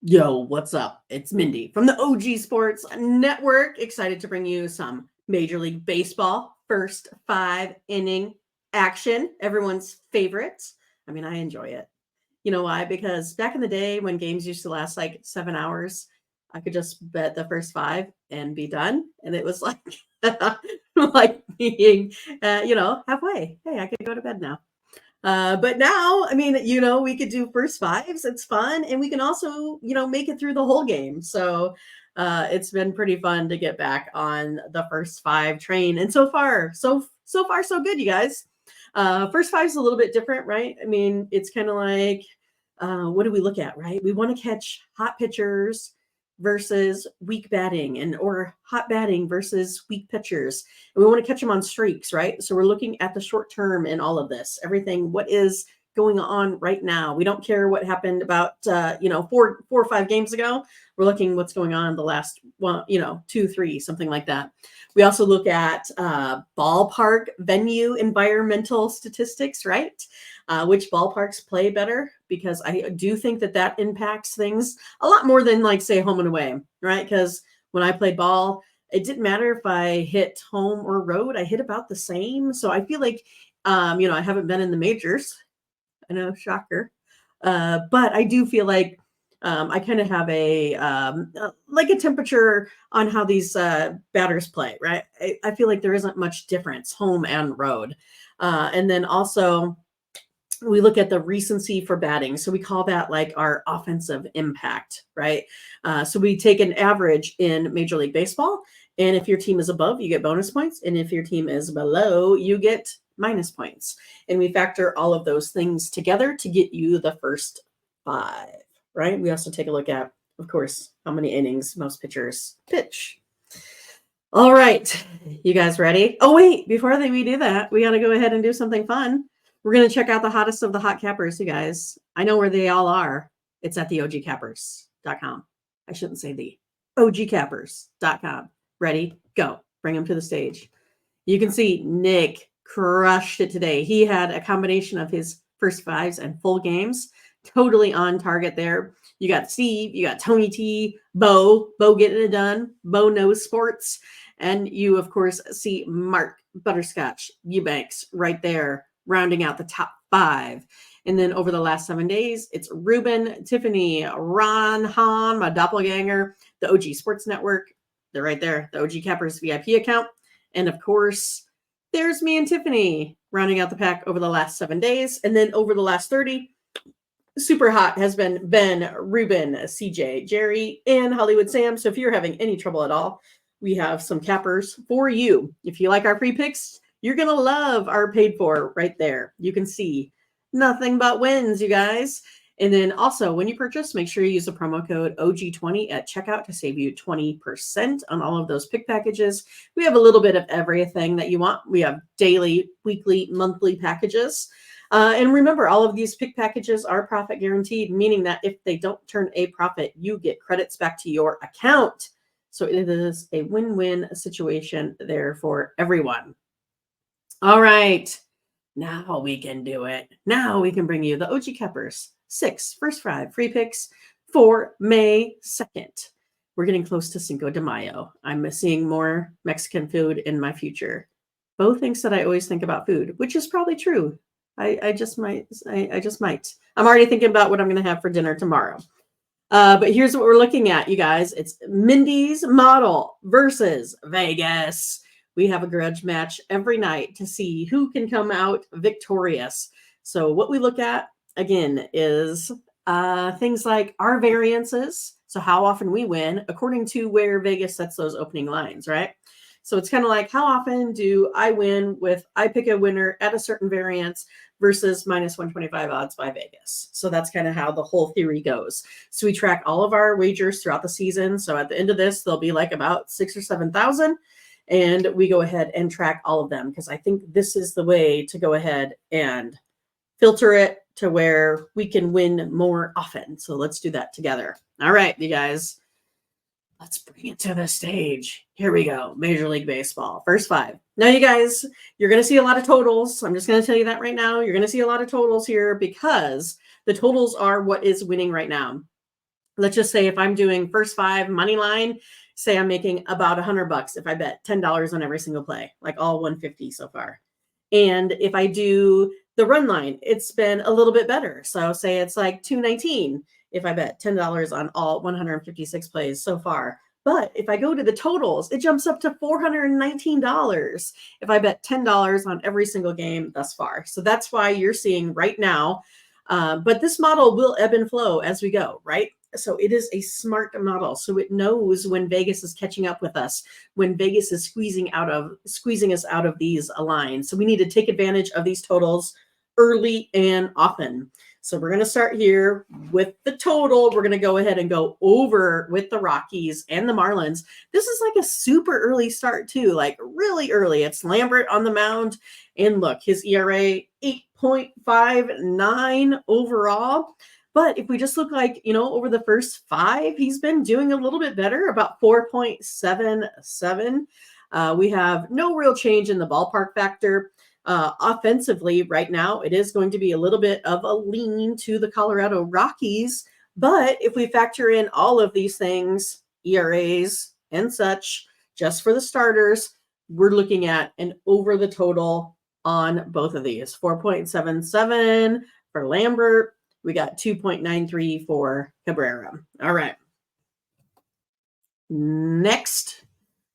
Yo, what's up? It's Mindy from the OG Sports Network. Excited to bring you some Major League Baseball first 5 inning action. Everyone's favorite. I mean, I enjoy it. You know why? Because back in the day when games used to last like 7 hours, I could just bet the first five and be done. And it was like, like being, halfway. Hey, I could go to bed now. But now, I mean, we could do first fives. It's fun. And we can also, make it through the whole game. So it's been pretty fun to get back on the first five train. And so far, so good, you guys. First five is a little bit different, right? I mean, it's kind of like, what do we look at, right? We want to catch hot pitchers versus weak batting or hot batting versus weak pitchers. And we want to catch them on streaks, right? So we're looking at the short term in all of this, everything, what is going on right now. We don't care what happened about, 4 or 5 games ago. We're looking what's going on the last one, 2, 3, something like that. We also look at ballpark venue environmental statistics, right? Which ballparks play better, because I do think that impacts things a lot more than like say home and away, right? Because when I played ball, it didn't matter if I hit home or road, I hit about the same. So I feel like, I haven't been in the majors. I know, shocker. But I do feel like I kind of have like a temperature on how these batters play, right? I feel like there isn't much difference home and road. And then also, we look at the recency for batting. So we call that like our offensive impact, right? So we take an average in Major League Baseball. And if your team is above, you get bonus points. And if your team is below, you get minus points. And we factor all of those things together to get you the first five, right? We also take a look at, of course, how many innings most pitchers pitch. All right. You guys ready? Oh, wait, before we do that, we got to go ahead and do something fun. We're going to check out the hottest of the hot cappers, you guys. I know where they all are. It's at the ogcappers.com. I shouldn't say the ogcappers.com. Ready? Go. Bring them to the stage. You can see Nick crushed it today. He had a combination of his first fives and full games. Totally on target there. You got Steve, you got Tony T, Bo getting it done. Bo knows sports. And you, of course, see Mark Butterscotch Eubanks right there, rounding out the top five. And then over the last 7 days, it's Ruben, Tiffany, Ron, Han, my doppelganger, the OG Sports Network. They're right there, the OG Cappers VIP account. And of course, there's me and Tiffany rounding out the pack over the last 7 days. And then over the last 30, super hot has been Ben, Ruben, CJ, Jerry, and Hollywood Sam. So if you're having any trouble at all, we have some cappers for you. If you like our free picks, you're going to love our paid for right there. You can see nothing but wins, you guys. And then also, when you purchase, make sure you use the promo code OG20 at checkout to save you 20% on all of those pick packages. We have a little bit of everything that you want. We have daily, weekly, monthly packages. And remember, all of these pick packages are profit guaranteed, meaning that if they don't turn a profit, you get credits back to your account. So it is a win-win situation there for everyone. All right. Now we can do it. Now we can bring you the OG Cappers 6 first 5 free picks for May 2nd. We're getting close to Cinco de Mayo. I'm seeing more Mexican food in my future. Bo thinks that I always think about food, which is probably true. I just might. I'm already thinking about what I'm going to have for dinner tomorrow. But here's what we're looking at, you guys. It's Mindy's model versus Vegas. We have a grudge match every night to see who can come out victorious. So what we look at, again, is things like our variances. So how often we win according to where Vegas sets those opening lines, right? So it's kind of like, how often do I win with, I pick a winner at a certain variance versus minus 125 odds by Vegas. So that's kind of how the whole theory goes. So we track all of our wagers throughout the season. So at the end of this, there'll be like about 6,000 or 7,000. And we go ahead and track all of them, because I think this is the way to go ahead and filter it to where we can win more often. So let's do that together. All right, you guys. Let's bring it to the stage. Here we go. Major League Baseball. First 5. Now, you guys, you're going to see a lot of totals. I'm just going to tell you that right now. You're going to see a lot of totals here because the totals are what is winning right now. let's just say if I'm doing first 5 money line, say I'm making about $100 if I bet $10 on every single play, like all 150 so far. And if I do the run line, it's been a little bit better. So say it's like 219 if I bet $10 on all 156 plays so far. But if I go to the totals, it jumps up to $419 if I bet $10 on every single game thus far. So that's why you're seeing right now. But this model will ebb and flow as we go, right? So it is a smart model. So it knows when Vegas is catching up with us, when Vegas is squeezing us out of these lines. So we need to take advantage of these totals early and often. So we're going to start here with the total. We're going to go ahead and go over with the Rockies and the Marlins. This is like a super early start too, like really early. It's Lambert on the mound. And look, his ERA 8.59 overall. But if we just look like, over the first 5, he's been doing a little bit better, about 4.77. We have no real change in the ballpark factor. Offensively, right now, it is going to be a little bit of a lean to the Colorado Rockies. But if we factor in all of these things, ERAs and such, just for the starters, we're looking at an over the total on both of these. 4.77 for Lambert. We got 2.93 for Cabrera. All right. Next,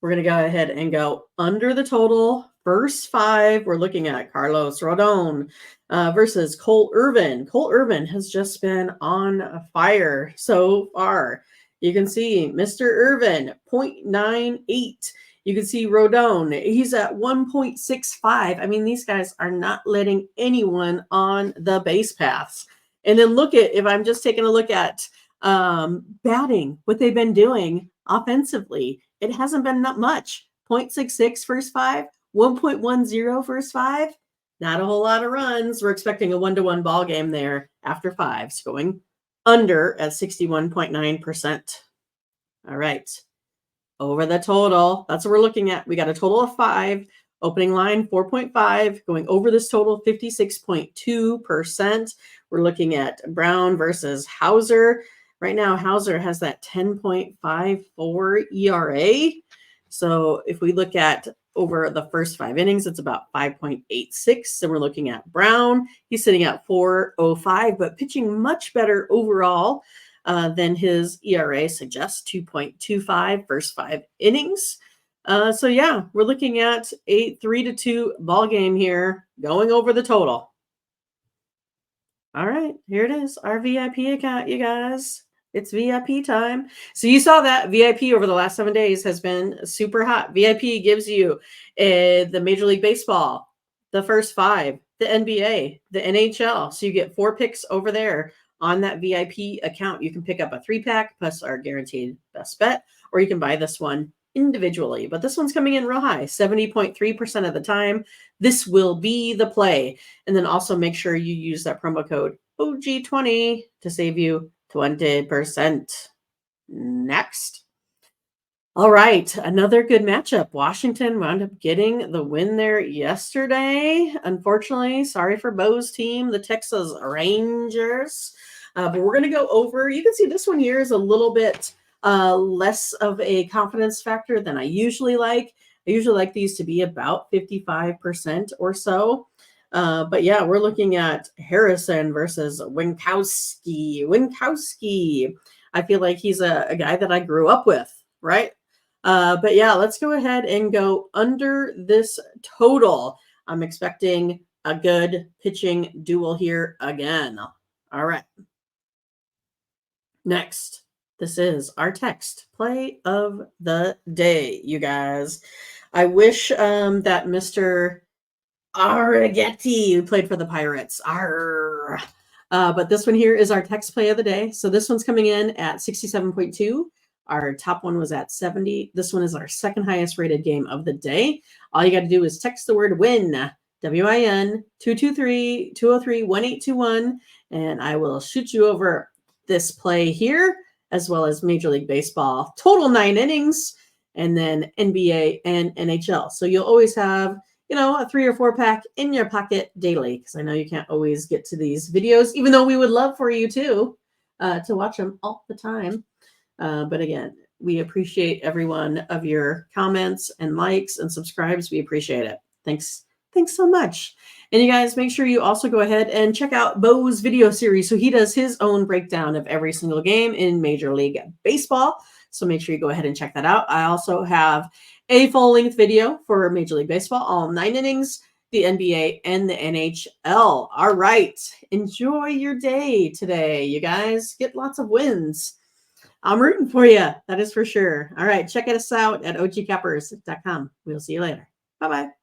we're going to go ahead and go under the total. First 5, we're looking at Carlos Rodon versus Cole Irvin. Cole Irvin has just been on fire so far. You can see Mr. Irvin, 0.98. You can see Rodon, he's at 1.65. I mean, these guys are not letting anyone on the base paths. And then look at, if I'm just taking a look at batting, what they've been doing offensively, it hasn't been that much. 0.66 first 5, 1.10 first 5. Not a whole lot of runs. We're expecting a 1-1 ball game there after 5s, going under at 61.9%. All right. Over the total. That's what we're looking at. We got a total of 5. Opening line 4.5, going over this total 56.2%. We're looking at Brown versus Hauser. Right now, Hauser has that 10.54 ERA. So if we look at over the first 5 innings, it's about 5.86. So we're looking at Brown. He's sitting at 4.05, but pitching much better overall than his ERA suggests, 2.25 first 5 innings. So yeah, we're looking at a 3-2 ball game here, going over the total. All right, here it is, our VIP account, you guys. It's VIP time. So you saw that VIP over the last 7 days has been super hot. VIP gives you the Major League Baseball, the first 5, the NBA, the NHL. So you get 4 picks over there on that VIP account. You can pick up a 3-pack plus our guaranteed best bet, or you can buy this one individually, but this one's coming in real high, 70.3% of the time. This will be the play. And then also make sure you use that promo code OG20 to save you 20%. Next. All right, another good matchup. Washington wound up getting the win there yesterday. Unfortunately, sorry for Bo's team, the Texas Rangers. But we're going to go over. You can see this one here is a little bit less of a confidence factor than I usually like. I usually like these to be about 55% or so. But yeah, we're looking at Harrison versus Winkowski. Winkowski, I feel like he's a guy that I grew up with, right? But yeah, let's go ahead and go under this total. I'm expecting a good pitching duel here again. All right. Next. This is our text play of the day, you guys. I wish that Mr. Arrighetti, who played for the Pirates, but this one here is our text play of the day. So this one's coming in at 67.2. Our top one was at 70. This one is our second highest rated game of the day. All you got to do is text the word WIN, WIN, 223-203-1821, and I will shoot you over this play here, as well as Major League Baseball, total 9 innings, and then NBA and NHL. So you'll always have, a 3 or 4 pack in your pocket daily, because I know you can't always get to these videos, even though we would love for you to. to watch them all the time. But again, we appreciate every one of your comments and likes and subscribes. We appreciate it. Thanks so much. And you guys, make sure you also go ahead and check out Bo's video series. So he does his own breakdown of every single game in Major League Baseball. So make sure you go ahead and check that out. I also have a full-length video for Major League Baseball, all 9 innings, the NBA, and the NHL. All right. Enjoy your day today, you guys. Get lots of wins. I'm rooting for you. That is for sure. All right. Check us out at ogcappers.com. We'll see you later. Bye-bye.